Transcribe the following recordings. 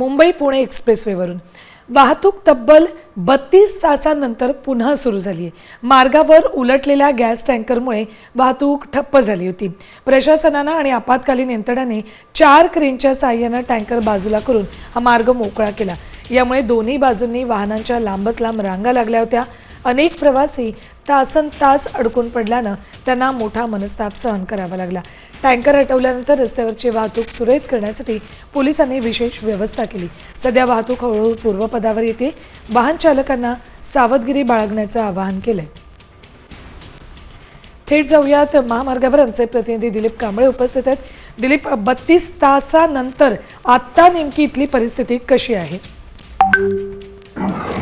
मुंबई पुणे एक्सप्रेसवेवरून वाहतूक तब्बल 32 तासांनंतर पुन्हा सुरू झाली आहे। मार्गावर उलटलेल्या गॅस टँकरमुळे वाहतूक ठप्प झाली होती। प्रशासनाने आणि आपत्कालीन यंत्रणांनी 4 क्रेनच्या साहाय्याने टँकर बाजूला करून हा मार्ग मोकळा केला। यामुळे दोन्ही बाजूंनी वाहनांच्या लांबच लांब रांगा लागल्या होत्या। अनेक प्रवासी तासनतास अडकून पडल्याने त्यांना मोठा मनस्ताप सहन करावा लागला। टँकर हटवल्यानंतर रस्त्यावरची वाहतूक सुरळीत करण्यासाठी पोलिसांनी विशेष व्यवस्था केली। सध्या वाहतूक हळूहळू पूर्वपदावर येते। वाहन चालकांना सावधगिरी बाळगण्याचे आवाहन केले। थेट जाऊयात महामार्गावर आमचे प्रतिनिधी दिलीप कांबळे उपस्थित आहेत। दिलीप, 32 तासानंतर आता नेमकी इथली परिस्थिती कशी आहे?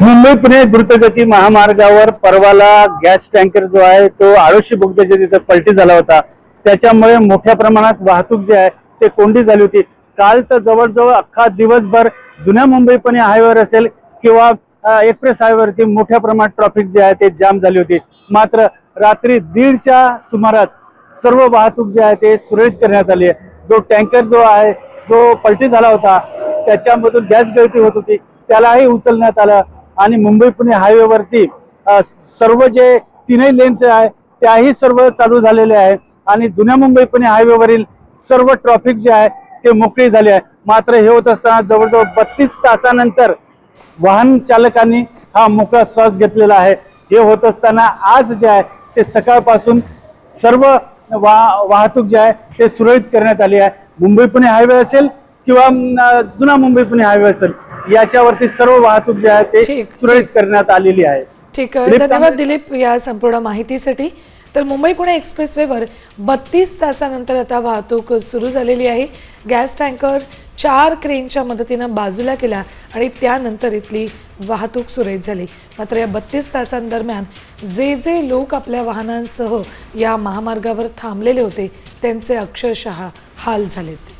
मुंबई पुणे द्रुतगती महामार्गावर परवाला गॅस टँकर जो आहे तो आळोशी बोगद्याच्या तिथे पलटी झाला होता। त्याच्यामुळे मोठ्या प्रमाणात वाहतूक जी आहे ते कोंडी झाली होती। काल तर जवळजवळ अख्खा दिवसभर जुन्या मुंबई पुणे हायवेवर असेल किंवा एक्सप्रेस हायवेवरती मोठ्या प्रमाणात ट्रॅफिक जे आहे ते जाम झाली होती। मात्र रात्री 1:30च्या सुमारास सर्व वाहतूक जी आहे ते सुरळीत करण्यात आली आहे। जो टँकर जो आहे जो पलटी झाला होता त्याच्यामधून गॅस गळती होत होती त्यालाही उचलण्यात आलं आणि मुंबई पुणे हायवेवरती सर्व जे तीनही लेन आहे त्याही सर्व चालू झालेले आहे आणि जुन्या मुंबई पुणे हायवेवरील सर्व ट्रॅफिक जे आहे ते मोकळी झाले आहे। मात्र हे होत असताना जवळजवळ 32 तासानंतर वाहन चालकांनी हा मोकळा श्वास घेतलेला आहे। हे होत असताना आज जे आहे ते सकाळपासून सर्व वाहतूक जे आहे ते सुरळीत करण्यात आली आहे। मुंबई पुणे हायवे असेल किंवा जुना मुंबई पुणे हायवे असेल याच्यावरती सर्व वाहतूक जी आहे ते सुरळीत करण्यात आलेली आहे। ठीक आहे, धन्यवाद दिलीप या संपूर्ण माहितीसाठी। तर मुंबई पुणे एक्सप्रेसवेवर 32 तासानंतर आता वाहतूक सुरू झालेली आहे। गॅस टँकर 4 क्रेनच्या मदतीने बाजूला केला आणि त्यानंतर इथली वाहतूक सुरळीत झाली। मात्र या 32 तासांदरम्यान जे लोक आपल्या वाहनांसह या महामार्गावर थांबलेले होते त्यांचे अक्षरशः हाल झालेत।